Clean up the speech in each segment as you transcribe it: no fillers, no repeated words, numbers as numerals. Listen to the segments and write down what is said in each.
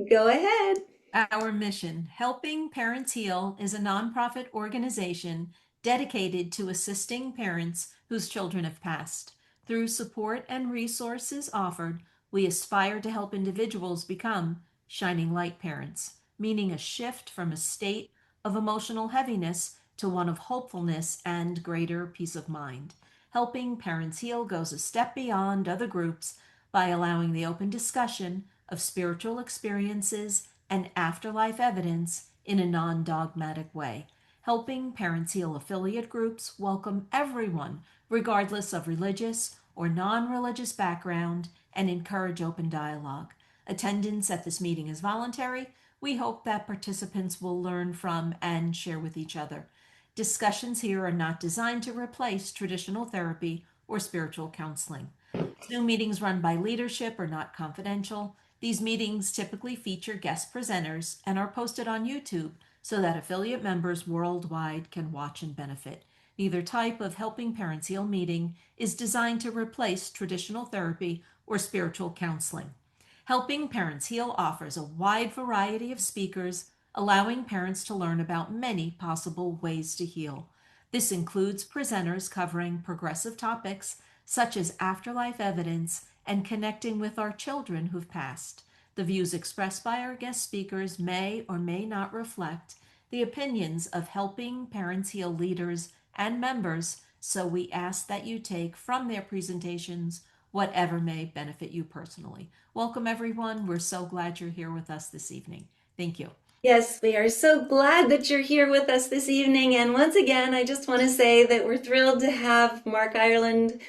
Go ahead. Our mission, Helping Parents Heal, is a nonprofit organization dedicated to assisting parents whose children have passed. Through support and resources offered, we aspire to help individuals become shining light parents, meaning a shift from a state of emotional heaviness to one of hopefulness and greater peace of mind. Helping Parents Heal goes a step beyond other groups by allowing the open discussion of spiritual experiences and afterlife evidence in a non dogmatic way. Helping Parents Heal affiliate groups welcome everyone, regardless of religious or non religious background, and encourage open dialogue. Attendance at this meeting is voluntary. We hope that participants will learn from and share with each other. Discussions here are not designed to replace traditional therapy or spiritual counseling. Zoom meetings run by leadership are not confidential. These meetings typically feature guest presenters and are posted on YouTube so that affiliate members worldwide can watch and benefit. Neither type of Helping Parents Heal meeting is designed to replace traditional therapy or spiritual counseling. Helping Parents Heal offers a wide variety of speakers, allowing parents to learn about many possible ways to heal. This includes presenters covering progressive topics such as afterlife evidence and connecting with our children who've passed. The views expressed by our guest speakers may or may not reflect the opinions of Helping Parents Heal leaders and members, so we ask that you take from their presentations whatever may benefit you personally. Welcome, everyone. We're so glad you're here with us this evening. Thank you. Yes, we are so glad that you're here with us this evening. And once again, I just want to say that we're thrilled to have Mark Ireland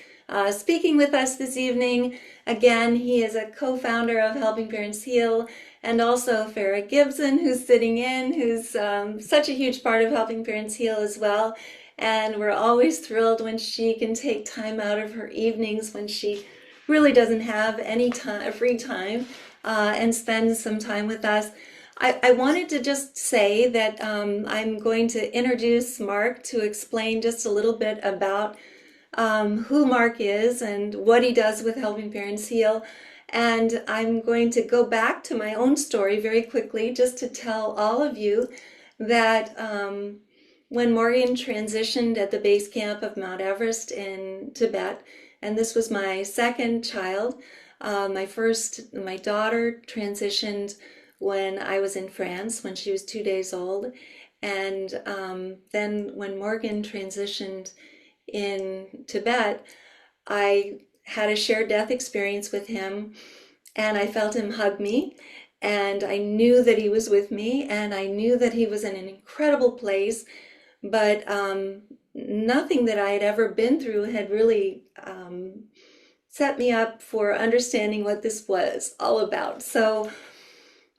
speaking with us this evening. Again, he is a co-founder of Helping Parents Heal, and also Fara Gibson, who's sitting in, who's such a huge part of Helping Parents Heal as well. And we're always thrilled when she can take time out of her evenings when she really doesn't have any time, free time, and spend some time with us. I wanted to just say that I'm going to introduce Mark to explain just a little bit about who Mark is and what he does with Helping Parents Heal. And I'm going to go back to my own story very quickly just to tell all of you that when Morgan transitioned at the base camp of Mount Everest in Tibet, and this was my second child, my daughter transitioned when I was in France when she was 2 days old. And then when Morgan transitioned in Tibet, I had a shared death experience with him, and I felt him hug me, and I knew that he was with me, and I knew that he was in an incredible place, but nothing that I had ever been through had really set me up for understanding what this was all about. So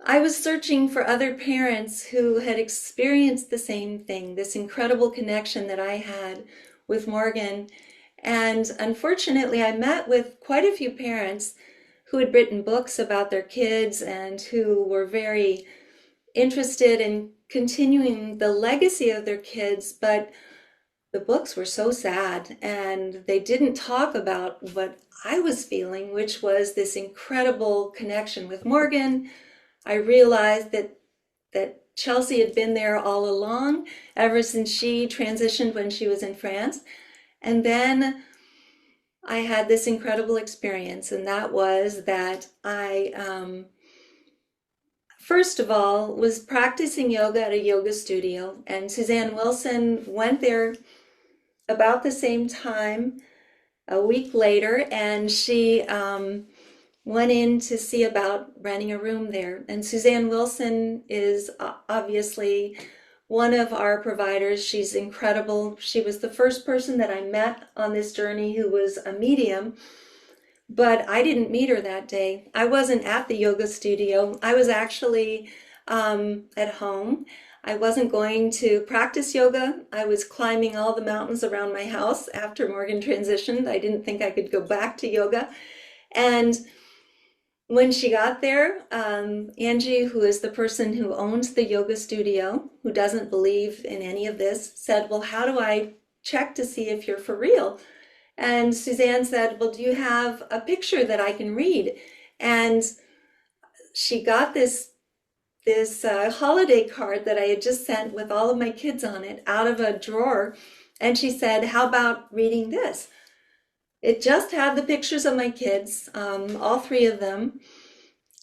I was searching for other parents who had experienced the same thing, this incredible connection that I had with Morgan. And unfortunately, I met with quite a few parents who had written books about their kids and who were very interested in continuing the legacy of their kids, but the books were so sad and they didn't talk about what I was feeling, which was this incredible connection with Morgan. I realized that Chelsea had been there all along, ever since she transitioned when she was in France. And then I had this incredible experience, and that was that I, first of all, was practicing yoga at a yoga studio, and Suzanne Wilson went there about the same time, a week later, and she went in to see about renting a room there. And Suzanne Wilson is obviously one of our providers. She's incredible. She was the first person that I met on this journey who was a medium, but I didn't meet her that day. I wasn't at the yoga studio. I was actually at home. I wasn't going to practice yoga. I was climbing all the mountains around my house after Morgan transitioned. I didn't think I could go back to yoga. And when she got there, Angie, who is the person who owns the yoga studio, who doesn't believe in any of this, said, "Well, how do I check to see if you're for real?" And Suzanne said, "Well, do you have a picture that I can read?" And she got this this holiday card that I had just sent with all of my kids on it out of a drawer. And she said, "How about reading this?" It just had the pictures of my kids, all three of them.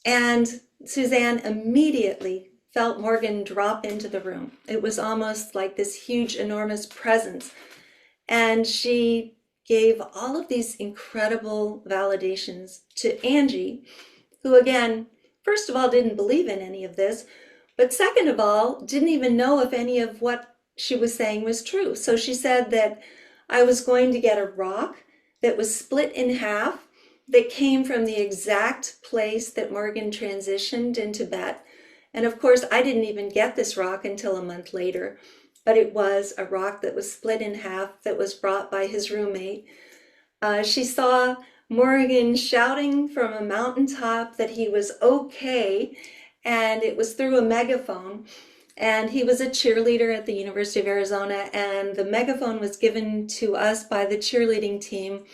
And Suzanne immediately felt Morgan drop into the room. It was almost like this huge, enormous presence. And she gave all of these incredible validations to Angie, who, again, first of all, didn't believe in any of this, but second of all, didn't even know if any of what she was saying was true. So she said that I was going to get a rock that was split in half that came from the exact place that Morgan transitioned in Tibet. And of course, I didn't even get this rock until a month later, but it was a rock that was split in half that was brought by his roommate. She saw Morgan shouting from a mountaintop that he was okay, and it was through a megaphone. And he was a cheerleader at the University of Arizona, and the megaphone was given to us by the cheerleading team,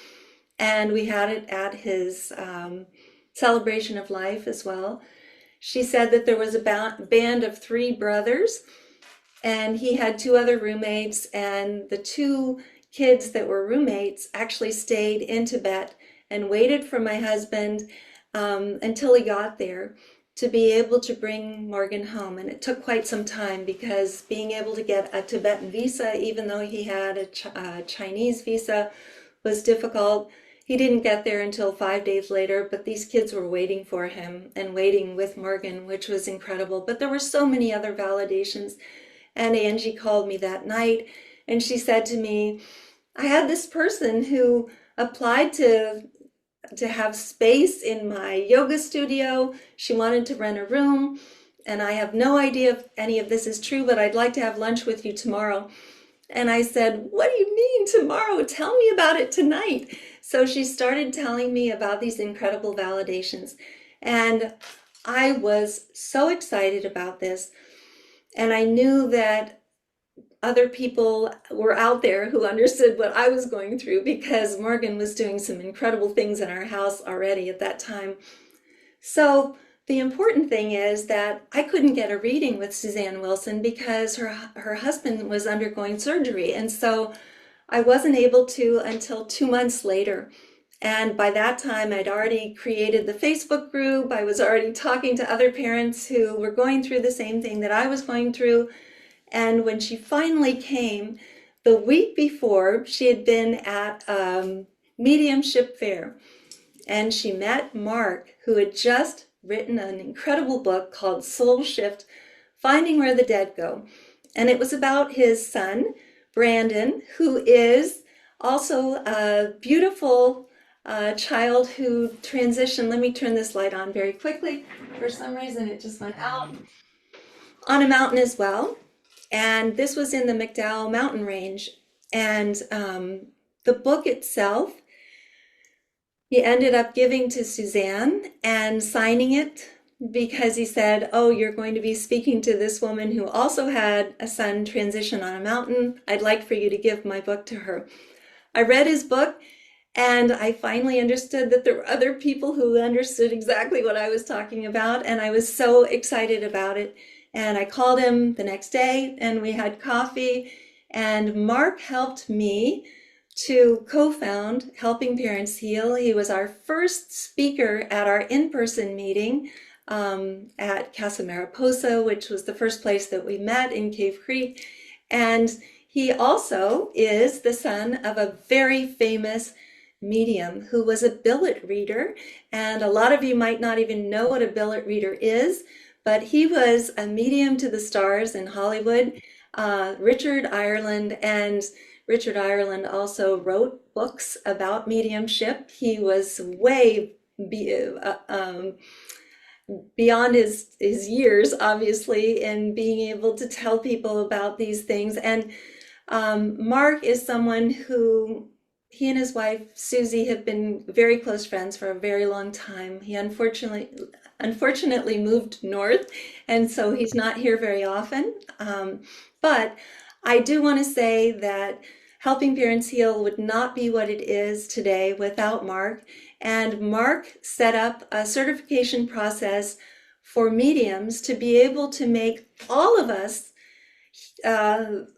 and we had it at his celebration of life as well. She said that there was a band of three brothers, and he had two other roommates, and the two kids that were roommates actually stayed in Tibet and waited for my husband until he got there to be able to bring Morgan home. And it took quite some time because being able to get a Tibetan visa, even though he had a Chinese visa, was difficult. He didn't get there until 5 days later, but these kids were waiting for him and waiting with Morgan, which was incredible. But there were so many other validations. And Angie called me that night and she said to me, "I had this person who applied to have space in my yoga studio. She wanted to rent a room, and I have no idea if any of this is true, but I'd like to have lunch with you tomorrow." And I said, "What do you mean tomorrow? Tell me about it tonight." So she started telling me about these incredible validations. And I was so excited about this. And I knew that other people were out there who understood what I was going through because Morgan was doing some incredible things in our house already at that time. So the important thing is that I couldn't get a reading with Suzanne Wilson because her husband was undergoing surgery. And so I wasn't able to until 2 months later. And by that time, I'd already created the Facebook group. I was already talking to other parents who were going through the same thing that I was going through. And when she finally came, the week before, she had been at a mediumship fair. And she met Mark, who had just written an incredible book called Soul Shift, Finding Where the Dead Go. And it was about his son, Brandon, who is also a beautiful child who transitioned. Let me turn this light on very quickly. For some reason, it just went out. On a mountain as well. And this was in the McDowell mountain range. And the book itself, he ended up giving to Suzanne and signing it because he said, "Oh, you're going to be speaking to this woman who also had a son transition on a mountain. I'd like for you to give my book to her." I read his book and I finally understood that there were other people who understood exactly what I was talking about. And I was so excited about it. And I called him the next day and we had coffee. And Mark helped me to co-found Helping Parents Heal. He was our first speaker at our in-person meeting at Casa Mariposa, which was the first place that we met in Cave Creek. And he also is the son of a very famous medium who was a billet reader. And a lot of you might not even know what a billet reader is, but he was a medium to the stars in Hollywood, Richard Ireland. And Richard Ireland also wrote books about mediumship. He was way beyond his years, obviously, in being able to tell people about these things. And Mark is someone who, he and his wife, Susie, have been very close friends for a very long time. He unfortunately moved north, and so he's not here very often. But I do want to say that Helping Parents Heal would not be what it is today without Mark. And Mark set up a certification process for mediums to be able to make all of us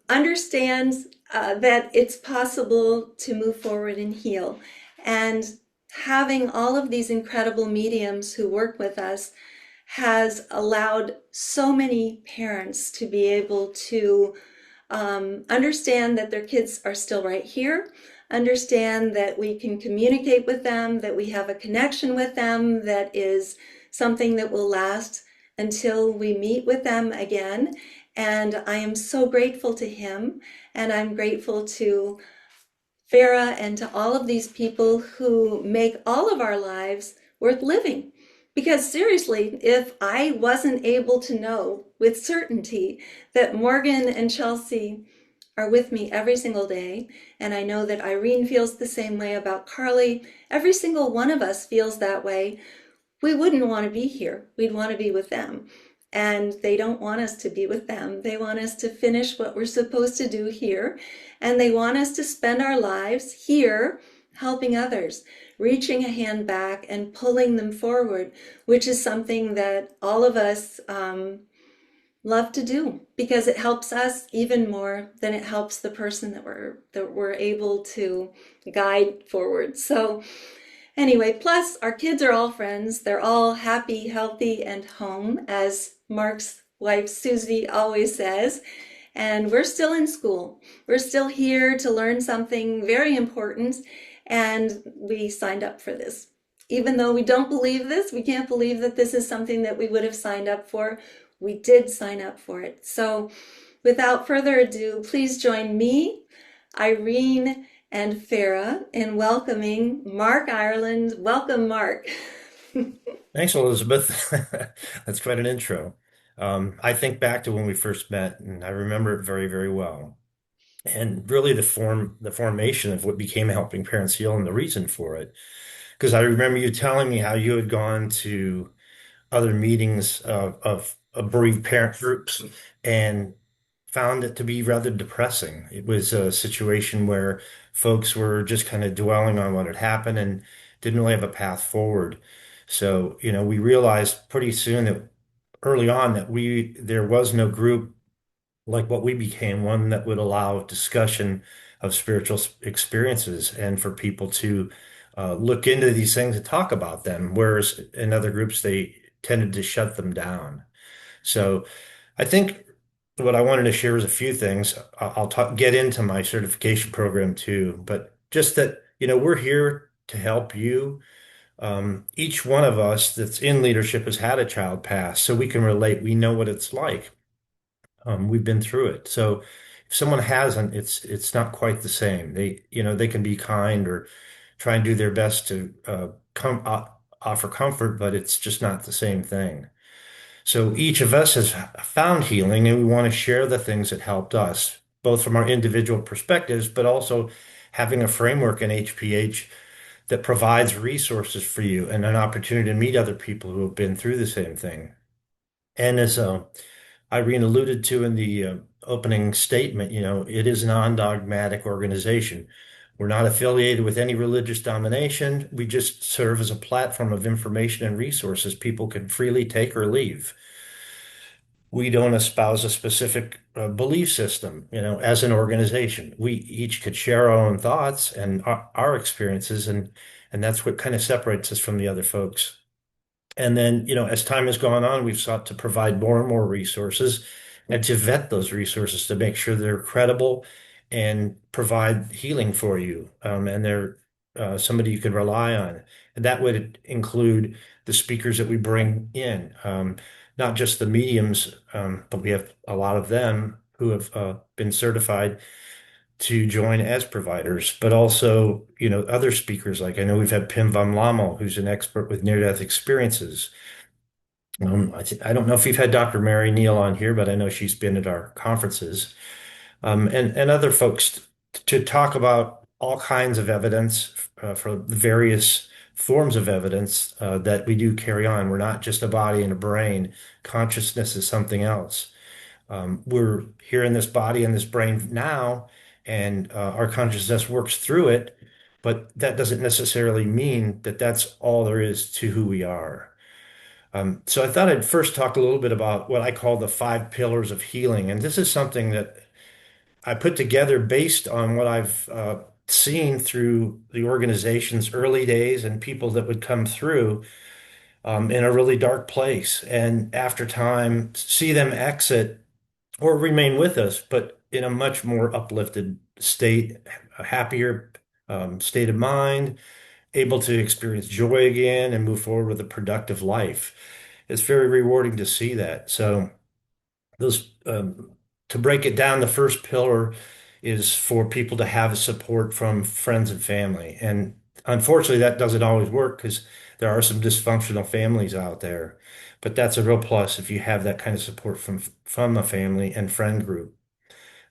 understand that it's possible to move forward and heal. And having all of these incredible mediums who work with us has allowed so many parents to be able to understand that their kids are still right here, understand that we can communicate with them, that we have a connection with them that is something that will last until we meet with them again. And I am so grateful to him, and I'm grateful to Farah and to all of these people who make all of our lives worth living. Because seriously, if I wasn't able to know with certainty that Morgan and Chelsea are with me every single day, and I know that Irene feels the same way about Carly, every single one of us feels that way, we wouldn't want to be here. We'd want to be with them. And they don't want us to be with them. They want us to finish what we're supposed to do here. And they want us to spend our lives here helping others, reaching a hand back and pulling them forward, which is something that all of us love to do because it helps us even more than it helps the person that we're able to guide forward. So anyway, plus our kids are all friends. They're all happy, healthy, and home, as Mark's wife Susie always says. And we're still in school. We're still here to learn something very important, and we signed up for this. Even though we don't believe this, we can't believe that this is something that we would have signed up for. We did sign up for it. So without further ado, please join me, Irene, and Farah in welcoming Mark Ireland. Welcome, Mark. Thanks, Elizabeth. That's quite an intro. I think back to when we first met, and I remember it very, very well. And really, the formation of what became Helping Parents Heal, and the reason for it. Because I remember you telling me how you had gone to other meetings of bereaved parent groups and found it to be rather depressing. It was a situation where folks were just kind of dwelling on what had happened and didn't really have a path forward. So, we realized pretty soon that early on that there was no group like what we became, one that would allow discussion of spiritual experiences and for people to look into these things and talk about them, whereas in other groups they tended to shut them down. So I think what I wanted to share is a few things. I'll get into my certification program too, but just that, we're here to help you. Each one of us that's in leadership has had a child pass, so we can relate. We know what it's like. We've been through it. So if someone hasn't, it's not quite the same. They can be kind or try and do their best to offer comfort, but it's just not the same thing. So each of us has found healing, and we want to share the things that helped us, both from our individual perspectives, but also having a framework in HPH that provides resources for you and an opportunity to meet other people who have been through the same thing. And as Irene alluded to in the opening statement, it is a non-dogmatic organization. We're not affiliated with any religious domination. We just serve as a platform of information and resources people can freely take or leave. We don't espouse a specific belief system, as an organization. We each could share our own thoughts and our experiences, and that's what kind of separates us from the other folks. And then, as time has gone on, we've sought to provide more and more resources and to vet those resources to make sure they're credible and provide healing for you. And they're somebody you can rely on. And that would include the speakers that we bring in, not just the mediums, but we have a lot of them who have been certified to join as providers, but also, other speakers. Like I know we've had Pim van Lommel, who's an expert with near-death experiences. I don't know if you've had Dr. Mary Neal on here, but I know she's been at our conferences, and other folks to talk about all kinds of evidence for the various forms of evidence that we do carry on. We're not just a body and a brain. Consciousness is something else. We're here in this body and this brain now, and our consciousness works through it, but that doesn't necessarily mean that that's all there is to who we are. So I thought I'd first talk a little bit about what I call the five pillars of healing. And this is something that I put together based on what I've seen through the organization's early days and people that would come through in a really dark place. And after time, see them exit or remain with us, but in a much more uplifted state, a happier state of mind, able to experience joy again and move forward with a productive life. It's very rewarding to see that. So those to break it down, the first pillar is for people to have support from friends and family. And unfortunately, that doesn't always work because there are some dysfunctional families out there. But that's a real plus if you have that kind of support from a family and friend group.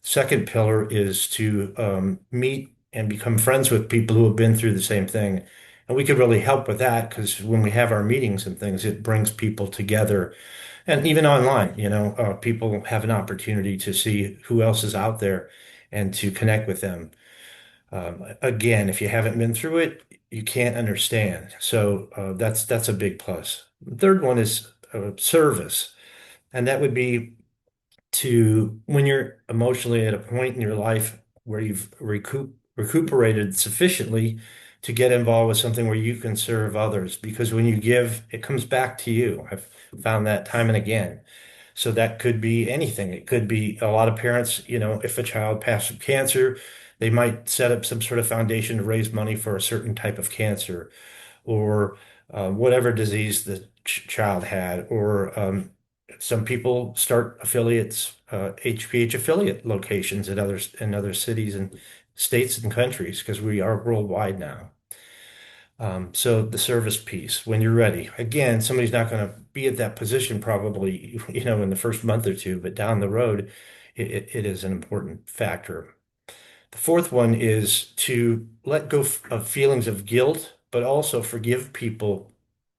Second pillar is to meet and become friends with people who have been through the same thing. And we could really help with that because when we have our meetings and things, it brings people together. And even online, people have an opportunity to see who else is out there and to connect with them. Again, if you haven't been through it, you can't understand. So that's a big plus. The third one is service, and that would be to when you're emotionally at a point in your life where you've recuperated sufficiently to get involved with something where you can serve others. Because when you give, it comes back to you. I've found that time and again. So that could be anything. It could be a lot of parents, if a child passed from cancer, they might set up some sort of foundation to raise money for a certain type of cancer or whatever disease the child had, or some people start affiliates, HPH affiliate locations at in other cities and states and countries because we are worldwide now. So the service piece, when you're ready, again, somebody's not going to be at that position probably, in the first month or two, but down the road, it is an important factor. The fourth one is to let go of feelings of guilt, but also forgive people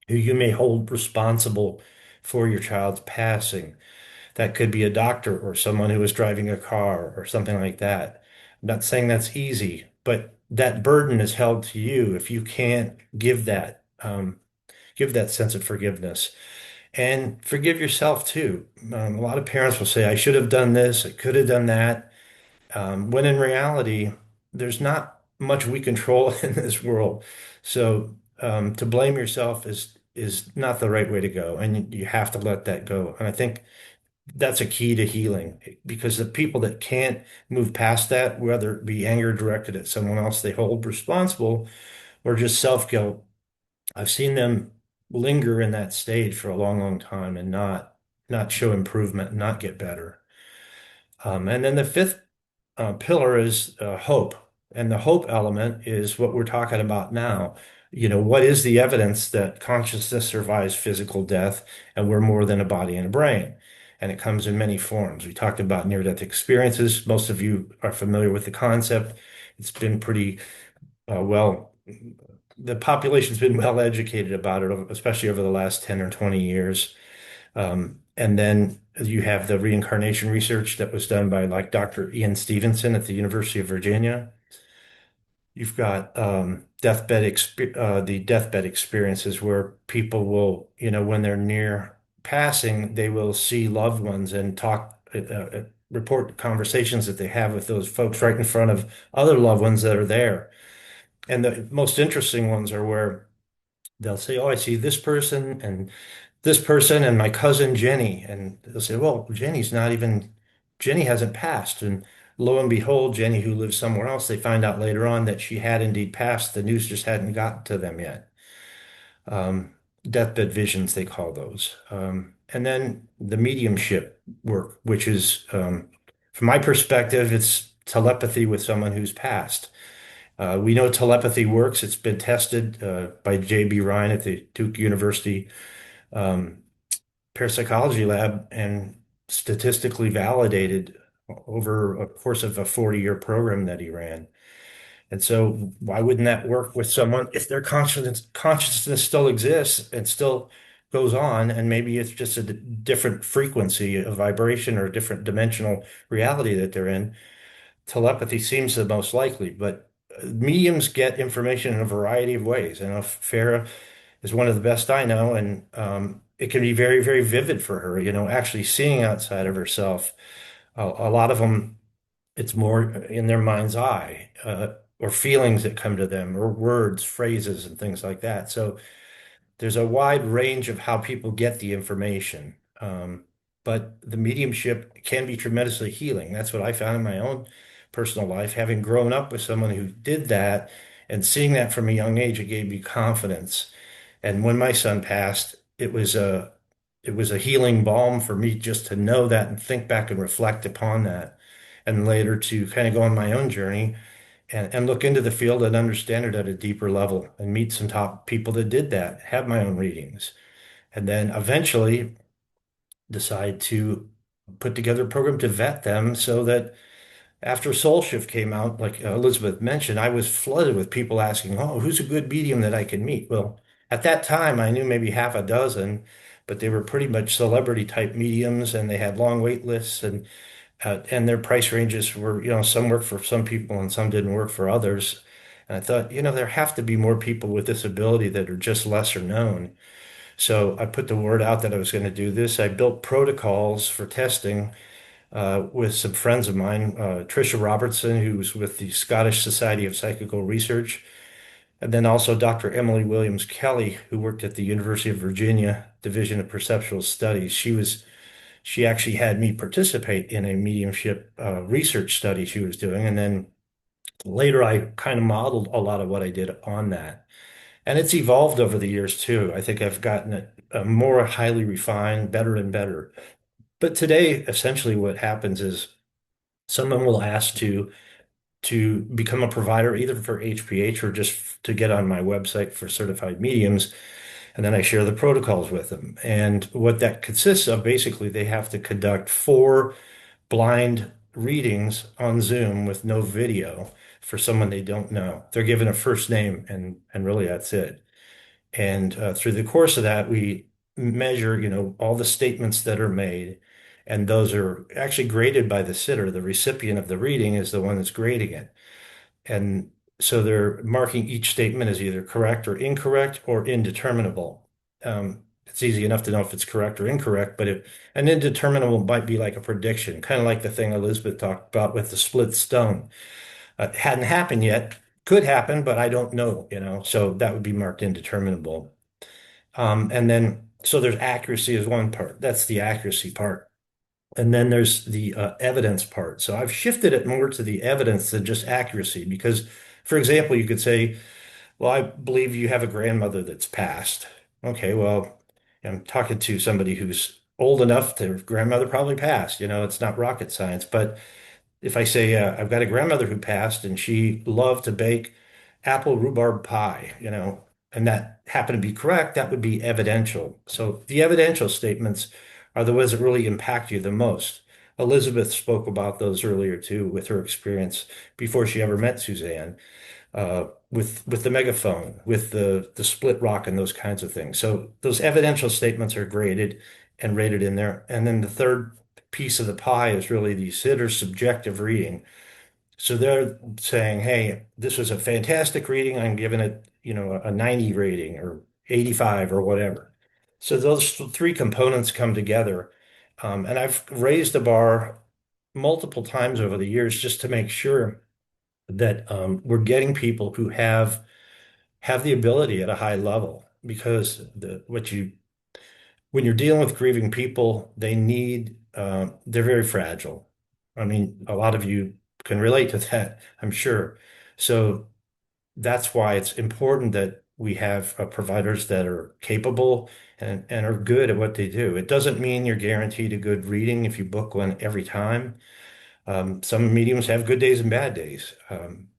who you may hold responsible for your child's passing. That could be a doctor or someone who was driving a car or something like that. I'm not saying that's easy, but that burden is held to you if you can't give that sense of forgiveness and forgive yourself too. A lot of parents will say, I should have done this, I could have done that. When in reality, there's not much we control in this world. So to blame yourself is not the right way to go, and you have to let that go. And I think that's a key to healing because the people that can't move past that, whether it be anger directed at someone else they hold responsible or just self-guilt, I've seen them linger in that stage for a long, long time and not show improvement, not get better. And then the fifth pillar is hope. And the hope element is what we're talking about now. What is the evidence that consciousness survives physical death and we're more than a body and a brain? And it comes in many forms. We talked about near-death experiences. Most of you are familiar with the concept. It's been pretty the population's been well educated about it, especially over the last 10 or 20 years. And then you have the reincarnation research that was done by like Dr. Ian Stevenson at the University of Virginia. You've got the deathbed experiences where people will, when they're near passing, they will see loved ones and report conversations that they have with those folks right in front of other loved ones that are there. And the most interesting ones are where they'll say, "Oh, I see this person and my cousin Jenny." And they'll say, "Well, Jenny hasn't passed." And lo and behold, Jenny, who lives somewhere else, they find out later on that she had indeed passed. The news just hadn't gotten to them yet. Um, Deathbed visions, they call those. And then the mediumship work, which is, from my perspective, it's telepathy with someone who's passed. We know telepathy works. It's been tested by J.B. Ryan at the Duke University um, parapsychology lab and statistically validated over a course of a 40-year program that he ran. And so why wouldn't that work with someone if their consciousness still exists and still goes on, and maybe it's just a different frequency, a vibration or a different dimensional reality that they're in? Telepathy seems the most likely, but mediums get information in a variety of ways. I know Farah is one of the best I know, and it can be very, very vivid for her, actually seeing outside of herself. A lot of them, it's more in their mind's eye, or feelings that come to them, or words, phrases, and things like that. So there's a wide range of how people get the information. But the mediumship can be tremendously healing. That's what I found in my own personal life, having grown up with someone who did that and seeing that from a young age, it gave me confidence. And when my son passed, it was a healing balm for me just to know that and think back and reflect upon that. And later to kind of go on my own journey and look into the field and understand it at a deeper level and meet some top people that did that, have my own readings, and then eventually decide to put together a program to vet them so that after Soul Shift came out, like Elizabeth mentioned, I was flooded with people asking, "Oh, who's a good medium that I can meet?" Well, at that time, I knew maybe half a dozen, but they were pretty much celebrity type mediums, and they had long wait lists, and their price ranges were, some worked for some people and some didn't work for others. And I thought, there have to be more people with this ability that are just lesser known. So I put the word out that I was going to do this. I built protocols for testing with some friends of mine, Tricia Robertson, who's with the Scottish Society of Psychical Research, and then also Dr. Emily Williams Kelly, who worked at the University of Virginia Division of Perceptual Studies. She actually had me participate in a mediumship research study she was doing. And then later, I kind of modeled a lot of what I did on that. And it's evolved over the years too. I think I've gotten it more highly refined, better and better. But today, essentially, what happens is someone will ask to become a provider either for HPH or just to get on my website for certified mediums. And then I share the protocols with them. And what that consists of, basically, they have to conduct 4 blind readings on Zoom with no video for someone they don't know. They're given a first name and really that's it. And through the course of that, we measure, all the statements that are made, and those are actually graded by the sitter. The recipient of the reading is the one that's grading it. And so they're marking each statement as either correct or incorrect or indeterminable. It's easy enough to know if it's correct or incorrect, but an indeterminable might be like a prediction, kind of like the thing Elizabeth talked about with the split stone. It hadn't happened yet, could happen, but I don't know. So that would be marked indeterminable. And then, so there's accuracy is one part. That's the accuracy part. And then there's the evidence part. So I've shifted it more to the evidence than just accuracy because, for example, you could say, well, I believe you have a grandmother that's passed. Okay, well, I'm talking to somebody who's old enough, their grandmother probably passed. It's not rocket science. But if I say, I've got a grandmother who passed and she loved to bake apple rhubarb pie, and that happened to be correct, that would be evidential. So the evidential statements are the ones that really impact you the most. Elizabeth spoke about those earlier too, with her experience before she ever met Suzanne, with the megaphone, with the split rock and those kinds of things. So those evidential statements are graded and rated in there. And then the third piece of the pie is really the sitter's subjective reading. So they're saying, hey, this was a fantastic reading. I'm giving it, a 90 rating or 85 or whatever. So those three components come together. And I've raised the bar multiple times over the years just to make sure that we're getting people who have the ability at a high level because when you're dealing with grieving people, they're very fragile. I mean, a lot of you can relate to that, I'm sure. So that's why it's important that we have providers that are capable and are good at what they do. It doesn't mean you're guaranteed a good reading if you book one every time. Some mediums have good days and bad days.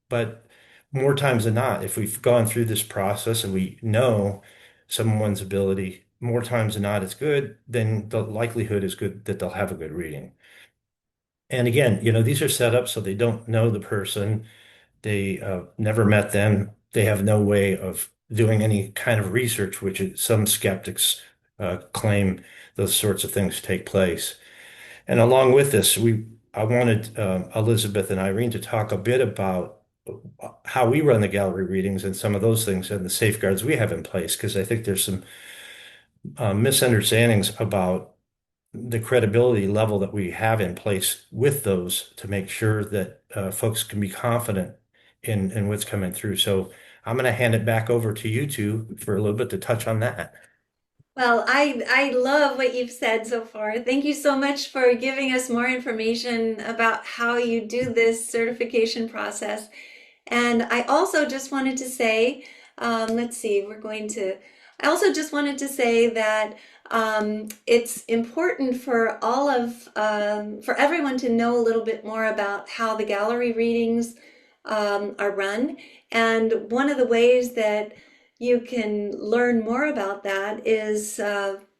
But more times than not, if we've gone through this process and we know someone's ability, more times than not, it's good, then the likelihood is good that they'll have a good reading. And again, these are set up so they don't know the person. They never met them. They have no way of doing any kind of research, which some skeptics claim those sorts of things take place. And along with this, I wanted Elizabeth and Irene to talk a bit about how we run the gallery readings and some of those things and the safeguards we have in place, because I think there's some misunderstandings about the credibility level that we have in place with those to make sure that folks can be confident in what's coming through. So I'm going to hand it back over to you two for a little bit to touch on that. Well, I love what you've said so far. Thank you so much for giving us more information about how you do this certification process. And I also just wanted to say, let's see, I also just wanted to say that it's important for for everyone to know a little bit more about how the gallery readings are run. And one of the ways that you can learn more about that is,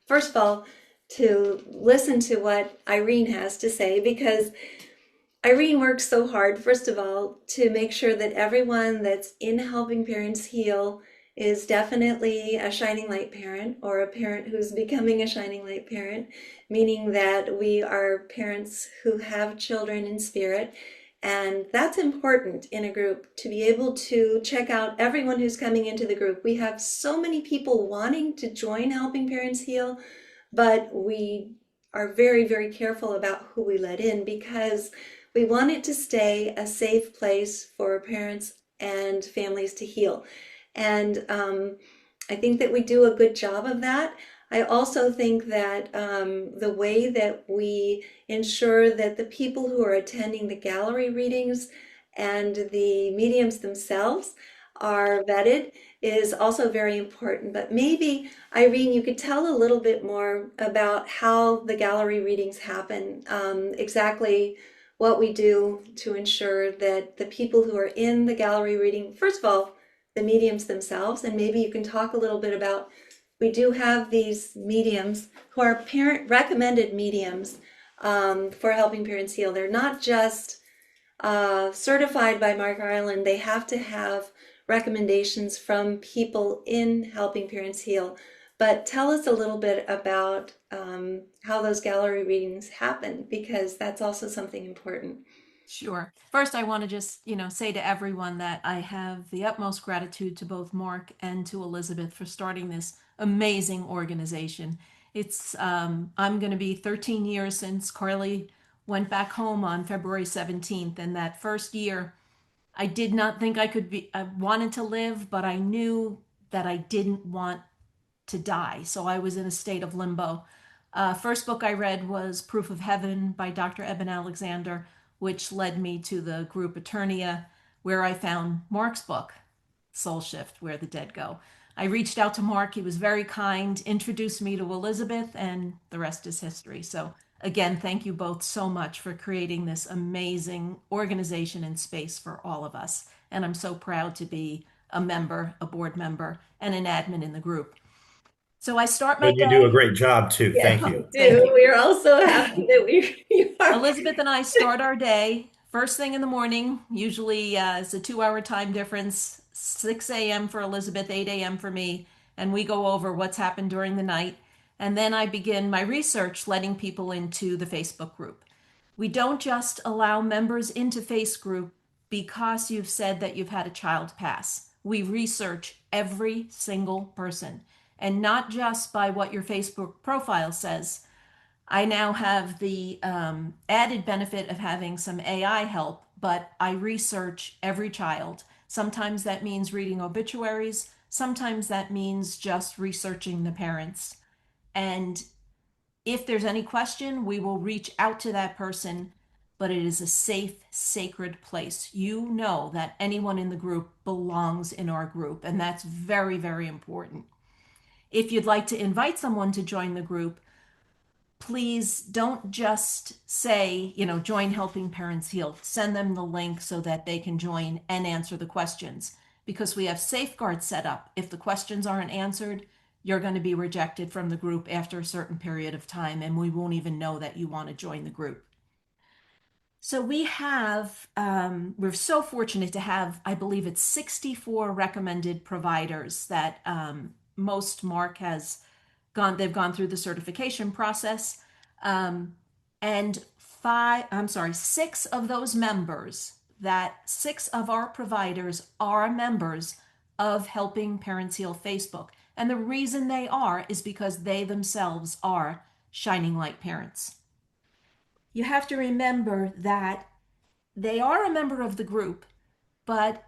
first of all, to listen to what Irene has to say, because Irene works so hard, first of all, to make sure that everyone that's in Helping Parents Heal is definitely a shining light parent, or a parent who's becoming a shining light parent, meaning that we are parents who have children in spirit. And that's important in a group, to be able to check out everyone who's coming into the group. We have so many people wanting to join Helping Parents Heal, but we are very, very careful about who we let in, because we want it to stay a safe place for parents and families to heal. And I think that we do a good job of that. I also think that the way that we ensure that the people who are attending the gallery readings and the mediums themselves are vetted is also very important. But maybe, Irene, you could tell a little bit more about how the gallery readings happen, exactly what we do to ensure that the people who are in the gallery reading, first of all, the mediums themselves, and maybe you can talk a little bit about, we do have these mediums who are parent recommended mediums for Helping Parents Heal. They're not just certified by Mark Ireland, they have to have recommendations from people in Helping Parents Heal. But tell us a little bit about how those gallery readings happen, because that's also something important. Sure. First, I want to just, say to everyone that I have the utmost gratitude to both Mark and to Elizabeth for starting this amazing organization. I'm going to be 13 years since Carly went back home on February 17th. And that first year, I did not think I wanted to live, but I knew that I didn't want to die. So I was in a state of limbo. First book I read was Proof of Heaven by Dr. Eben Alexander, which led me to the group Eternia, where I found Mark's book, Soul Shift, Where the Dead Go. I reached out to Mark. He was very kind, introduced me to Elizabeth, and the rest is history. So, again, thank you both so much for creating this amazing organization and space for all of us. And I'm so proud to be a member, a board member, and an admin in the group. So I start my But you do a day. great job too. Yeah, Thank we you. Thank do. you. We're also happy that you are. Elizabeth and I start our day first thing in the morning. Usually it's a 2 hour time difference, 6 a.m. for Elizabeth, 8 a.m. for me. And we go over what's happened during the night. And then I begin my research, letting people into the Facebook group. We don't just allow members into Facebook group because you've said that you've had a child pass. We research every single person, and not just by what your Facebook profile says. I now have the added benefit of having some AI help, but I research every child. Sometimes that means reading obituaries, sometimes that means just researching the parents. And if there's any question, we will reach out to that person, but it is a safe, sacred place. You know that anyone in the group belongs in our group, and that's very, very important. If you'd like to invite someone to join the group, please don't just say, join Helping Parents Heal. Send them the link so that they can join and answer the questions, because we have safeguards set up. If the questions aren't answered, you're going to be rejected from the group after a certain period of time, and we won't even know that you want to join the group. So we're so fortunate to have, I believe it's 64 recommended providers that most Mark has they've gone through the certification process. And six of those members, that six of our providers are members of Helping Parents Heal Facebook. And the reason they are is because they themselves are shining light parents. You have to remember that they are a member of the group, but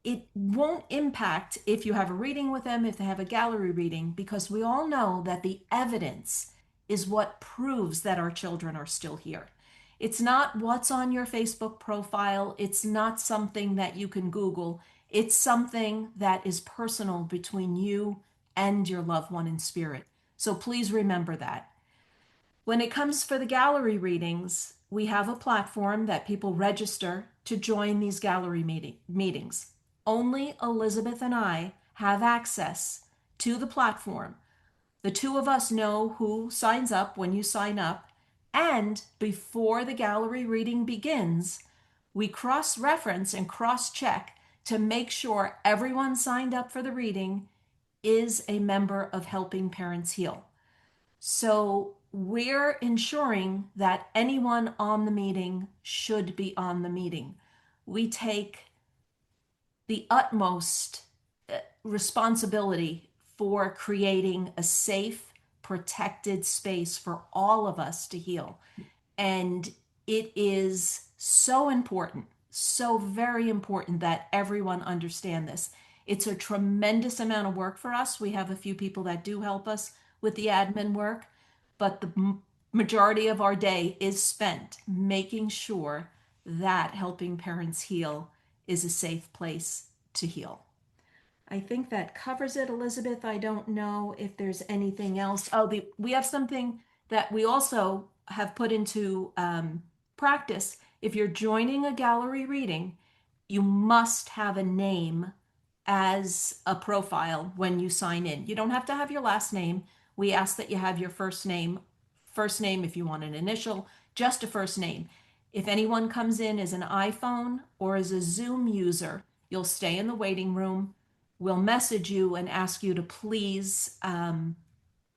it won't impact if you have a reading with them, if they have a gallery reading, because we all know that the evidence is what proves that our children are still here. It's not what's on your Facebook profile. It's not something that you can Google. It's something that is personal between you and your loved one in spirit. So please remember that. When it comes for the gallery readings, we have a platform that people register to join these gallery meetings. Only Elizabeth and I have access to the platform. The two of us know who signs up when you sign up, and before the gallery reading begins, we cross-reference and cross-check to make sure everyone signed up for the reading is a member of Helping Parents Heal. So we're ensuring that anyone on the meeting should be on the meeting. We take the utmost responsibility for creating a safe, protected space for all of us to heal. And it is so important, so very important that everyone understand this. It's a tremendous amount of work for us. We have a few people that do help us with the admin work, but the majority of our day is spent making sure that Helping Parents Heal is a safe place to heal. I think that covers it, Elizabeth. I don't know if there's anything else. Oh, we have something that we also have put into practice. If you're joining a gallery reading, you must have a name as a profile when you sign in. You don't have to have your last name. We ask that you have your first name if you want an initial, just a first name. If anyone comes in as an iPhone or as a Zoom user, you'll stay in the waiting room. We'll message you and ask you to please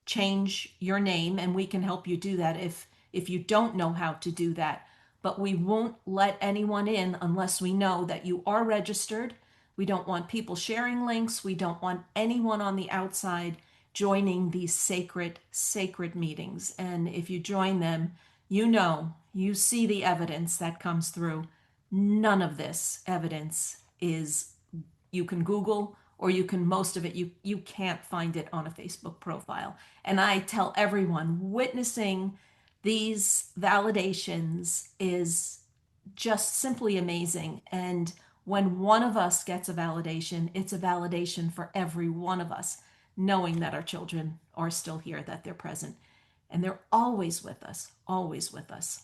change your name, and we can help you do that if you don't know how to do that. But we won't let anyone in unless we know that you are registered. We don't want people sharing links. We don't want anyone on the outside joining these sacred meetings. And if you join them, you see the evidence that comes through. None of this evidence is, you can Google, or most of it, you can't find it on a Facebook profile. And I tell everyone, witnessing these validations is just simply amazing. And when one of us gets a validation, it's a validation for every one of us, knowing that our children are still here, that they're present, and they're always with us, always with us.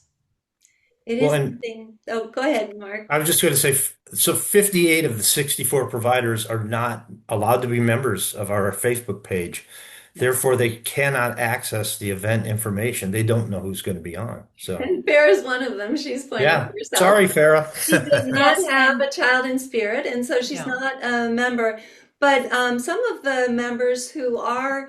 It Well, is and something. Oh, go ahead, Mark. I was just going to say, so 58 of the 64 providers are not allowed to be members of our Facebook page. Yes. Therefore, they cannot access the event information. They don't know who's going to be on. So, And Farah's one of them. She's pointing to yeah. herself. Sorry, Farah. She does not Yes, have and a child in spirit, and so she's no. not a member. But some of the members who are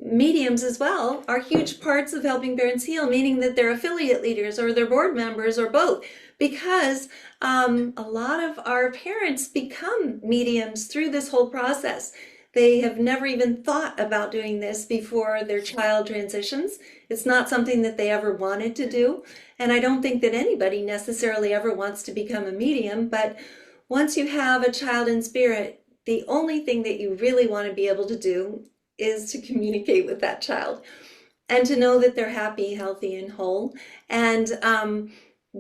mediums as well are huge parts of Helping Parents Heal, meaning that they're affiliate leaders or they're board members or both, because a lot of our parents become mediums through this whole process. They have never even thought about doing this before their child transitions. It's not something that they ever wanted to do. And I don't think that anybody necessarily ever wants to become a medium, but once you have a child in spirit, the only thing that you really want to be able to do is to communicate with that child and to know that they're happy, healthy, and whole. And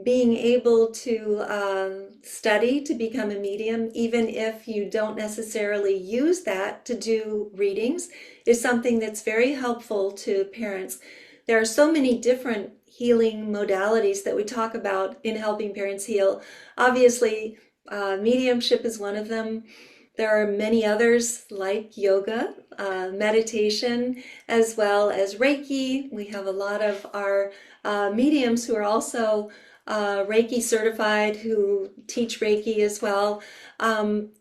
being able to study to become a medium, even if you don't necessarily use that to do readings, is something that's very helpful to parents. There are so many different healing modalities that we talk about in Helping Parents Heal. Obviously, mediumship is one of them. There are many others like yoga, meditation, as well as Reiki. We have a lot of our mediums who are also Reiki certified, who teach Reiki as well.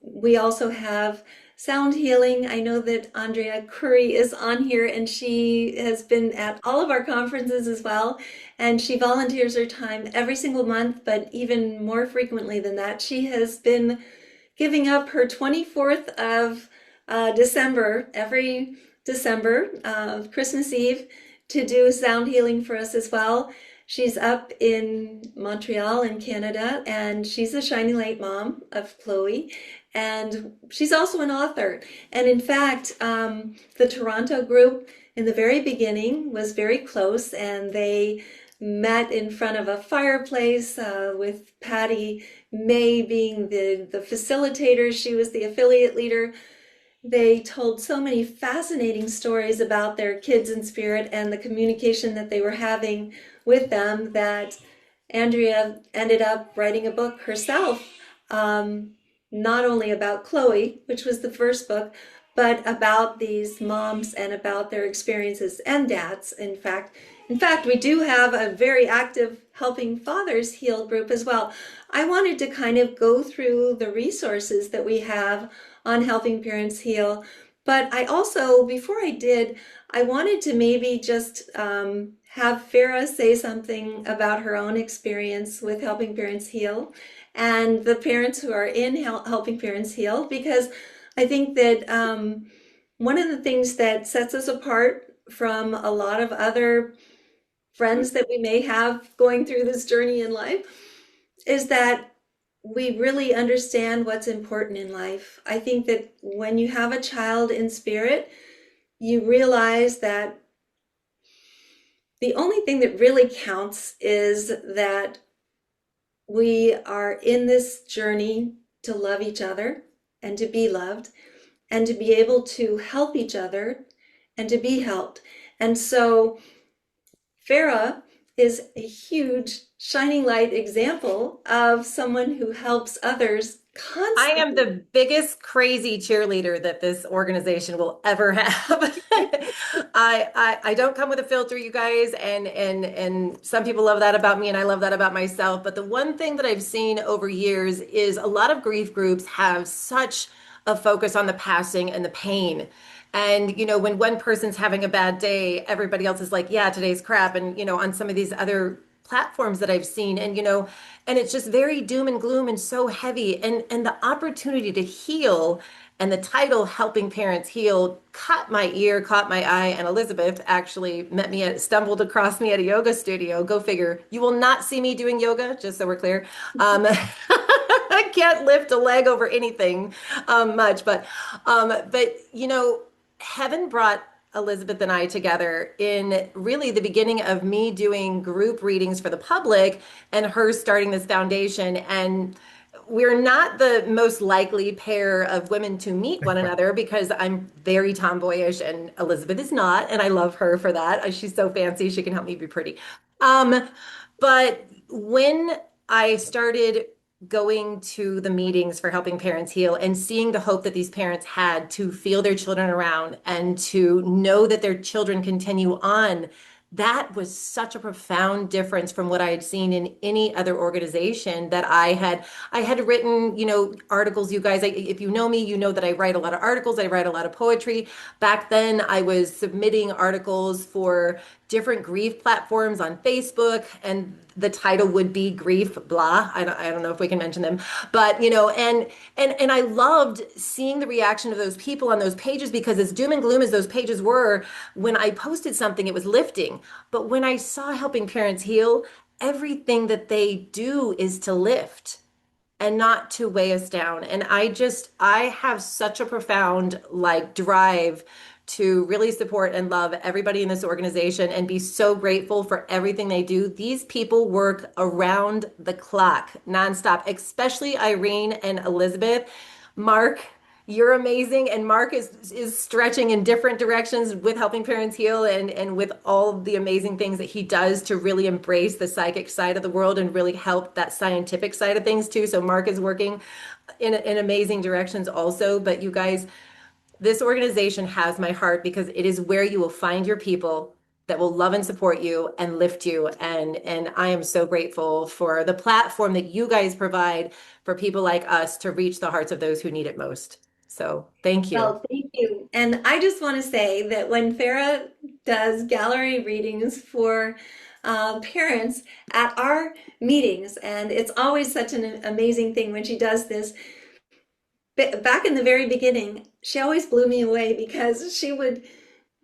We also have sound healing. I know that Andrea Curry is on here, and she has been at all of our conferences as well. And she volunteers her time every single month, but even more frequently than that, she has been giving up her 24th of December, every December, Christmas Eve, to do sound healing for us as well. She's up in Montreal in Canada, and she's a Shining Light mom of Chloe, and she's also an author. And in fact, the Toronto group in the very beginning was very close, and they met in front of a fireplace with Patty May being the facilitator. She was the affiliate leader. They told so many fascinating stories about their kids in spirit and the communication that they were having with them that Andrea ended up writing a book herself, um, not only about Chloe, which was the first book, but about these moms and about their experiences and dads, in fact. In fact, we do have a very active Helping Fathers Heal group as well. I wanted to kind of go through the resources that we have on Helping Parents Heal, but I also, before I did, I wanted to maybe just have Farah say something about her own experience with Helping Parents Heal and the parents who are in Helping Parents Heal, because I think that one of the things that sets us apart from a lot of other friends that we may have going through this journey in life is that we really understand what's important in life. I think that when you have a child in spirit, you realize that the only thing that really counts is that we are in this journey to love each other and to be loved and to be able to help each other and to be helped. And so Farah is a huge shining light example of someone who helps others I am constantly. the biggest crazy cheerleader that this organization will ever have. I don't come with a filter, you guys, and some people love that about me, and I love that about myself. But the one thing that I've seen over years is a lot of grief groups have such a focus on the passing and the pain. And, when one person's having a bad day, everybody else is like, yeah, today's crap. And, on some of these other platforms that I've seen, and it's just very doom and gloom and so heavy. And the opportunity to heal and the title Helping Parents Heal caught my ear, caught my eye. And Elizabeth actually stumbled across me at a yoga studio. Go figure. You will not see me doing yoga, just so we're clear. I can't lift a leg over anything much, but heaven brought Elizabeth and I together in really the beginning of me doing group readings for the public and her starting this foundation. And we're not the most likely pair of women to meet one another because I'm very tomboyish and Elizabeth is not. And I love her for that. She's so fancy. She can help me be pretty. Um, but when I started going to the meetings for Helping Parents Heal and seeing the hope that these parents had to feel their children around and to know that their children continue on, that was such a profound difference from what I had seen in any other organization that I had written, articles. You guys, if you know me, you know that I write a lot of articles. I write a lot of poetry. Back then, I was submitting articles for different grief platforms on Facebook, and the title would be Grief Blah. I don't know if we can mention them, but and I loved seeing the reaction of those people on those pages because as doom and gloom as those pages were, when I posted something, it was lifting. But when I saw Helping Parents Heal, everything that they do is to lift and not to weigh us down. And I have such a profound like drive to really support and love everybody in this organization and be so grateful for everything they do. These people work around the clock, nonstop, especially Irene and Elizabeth. Mark, you're amazing. And Mark is stretching in different directions with Helping Parents Heal and with all the amazing things that he does to really embrace the psychic side of the world and really help that scientific side of things too. So Mark is working in amazing directions also. But you guys, this organization has my heart because it is where you will find your people that will love and support you and lift you. And I am so grateful for the platform that you guys provide for people like us to reach the hearts of those who need it most. So thank you. Well, thank you. And I just want to say that when Farah does gallery readings for parents at our meetings, and it's always such an amazing thing when she does this, back in the very beginning, she always blew me away because she would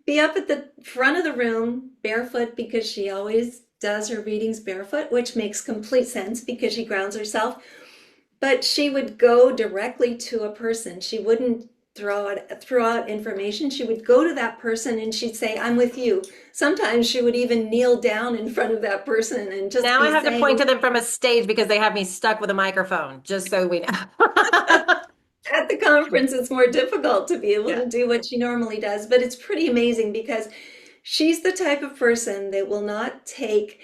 be up at the front of the room barefoot because she always does her readings barefoot, which makes complete sense because she grounds herself. But she would go directly to a person. She wouldn't throw out information. She would go to that person and she'd say, "I'm with you." Sometimes she would even kneel down in front of that person and just Now I be have to point saying, to them from a stage because they have me stuck with a microphone, just so we know. at the conference, it's more difficult to be able Yeah. to do what she normally does, but it's pretty amazing because she's the type of person that will not take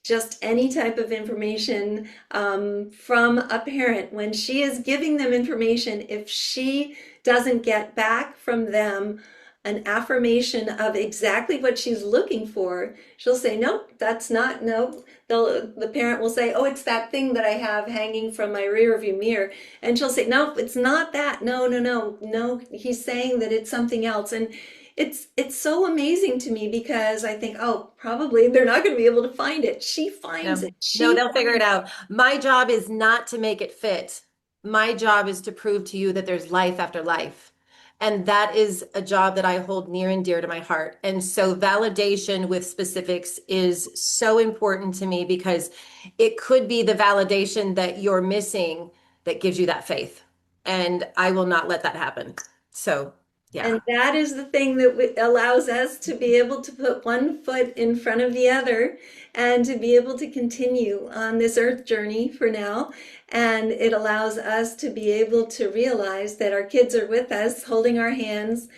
just any type of information from a parent. When she is giving them information, if she doesn't get back from them an affirmation of exactly what she's looking for, she'll say, "Nope, that's not, no." The parent will say, "Oh, it's that thing that I have hanging from my rear view mirror." And she'll say, "Nope, it's not that. No, no, no, no. He's saying that it's something else." And it's so amazing to me because I think, oh, probably they're not going to be able to find it. She finds No, it. no, She they'll figure it finds out. My job is not to make it fit. My job is to prove to you that there's life after life. And that is a job that I hold near and dear to my heart. And so validation with specifics is so important to me because it could be the validation that you're missing that gives you that faith. And I will not let that happen. So, yeah. And that is the thing that allows us to be able to put one foot in front of the other and to be able to continue on this earth journey for now. And it allows us to be able to realize that our kids are with us, holding our hands.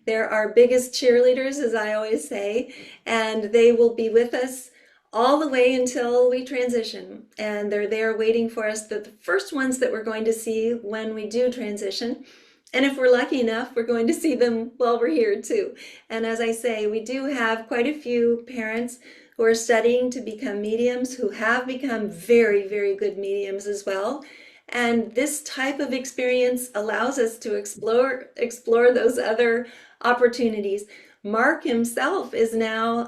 They're our biggest cheerleaders, as I always say, and they will be with us all the way until we transition. And they're there waiting for us. They're the first ones that we're going to see when we do transition. And if we're lucky enough, we're going to see them while we're here too. And as I say, we do have quite a few parents who are studying to become mediums, who have become very, very good mediums as well. And this type of experience allows us to explore those other opportunities. Mark himself is now,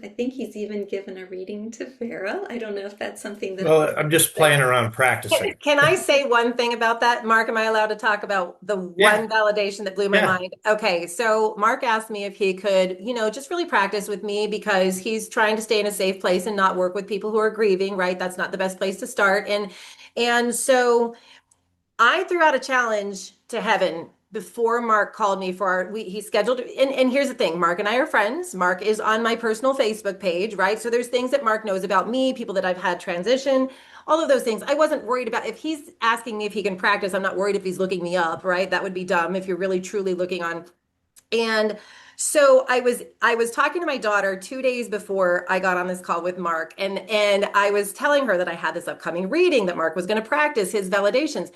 I think he's even given a reading to Farah. I don't know if that's something that. Well, I'm just playing around practicing. Can I say one thing about that? Mark, am I allowed to talk about the Yeah, one validation that blew my yeah. mind? Okay, so Mark asked me if he could, just really practice with me because he's trying to stay in a safe place and not work with people who are grieving, right? That's not the best place to start. And so I threw out a challenge to Heaven before Mark called me for he scheduled, and here's the thing, Mark and I are friends. Mark is on my personal Facebook page, right? So there's things that Mark knows about me, people that I've had transition, all of those things. I wasn't worried about if he's asking me if he can practice. I'm not worried if he's looking me up, right? That would be dumb if you're really truly looking on. And so I was talking to my daughter 2 days before I got on this call with Mark, and I was telling her that I had this upcoming reading that Mark was going to practice his validations.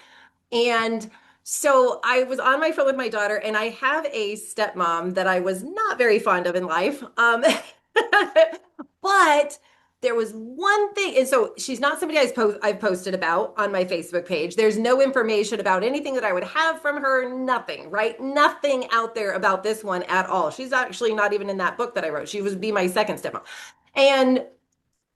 And so I was on my phone with my daughter, and I have a stepmom that I was not very fond of in life. But there was one thing, and so she's not somebody I've posted about on my Facebook page. There's no information about anything that I would have from her, nothing, right? Nothing out there about this one at all. She's actually not even in that book that I wrote. She would be my second stepmom. And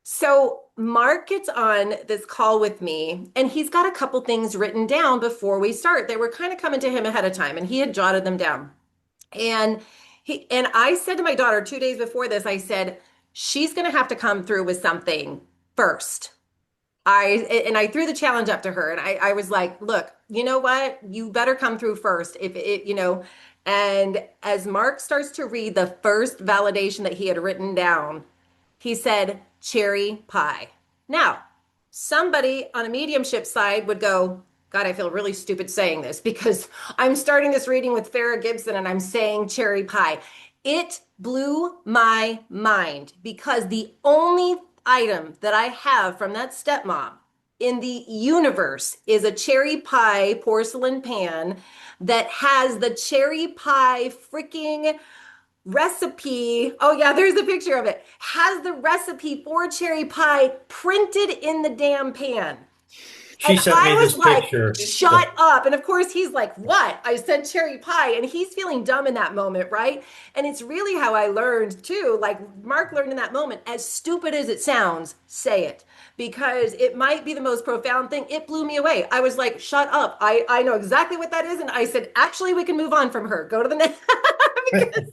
so Mark gets on this call with me, and he's got a couple things written down before we start. They were kind of coming to him ahead of time, and he had jotted them down. And I said to my daughter 2 days before this, I said, she's going to have to come through with something first. I threw the challenge up to her, and I was like, look, you know what? You better come through first. If it. And as Mark starts to read the first validation that he had written down, he said, cherry pie. Now, somebody on a mediumship side would go, God, I feel really stupid saying this because I'm starting this reading with Fara Gibson and I'm saying cherry pie. It blew my mind because the only item that I have from that stepmom in the universe is a cherry pie porcelain pan that has the cherry pie freaking recipe. Oh yeah, there's a picture of it. Has the recipe for cherry pie printed in the damn pan. She And sent I me was this like, picture. shut up. And of course, he's like, what? I said cherry pie. And he's feeling dumb in that moment, right? And it's really how I learned too. Like Mark learned in that moment, as stupid as it sounds, say it. Because it might be the most profound thing. It blew me away. I was like, shut up. I know exactly what that is. And I said, actually, we can move on from her. Go to the next. Because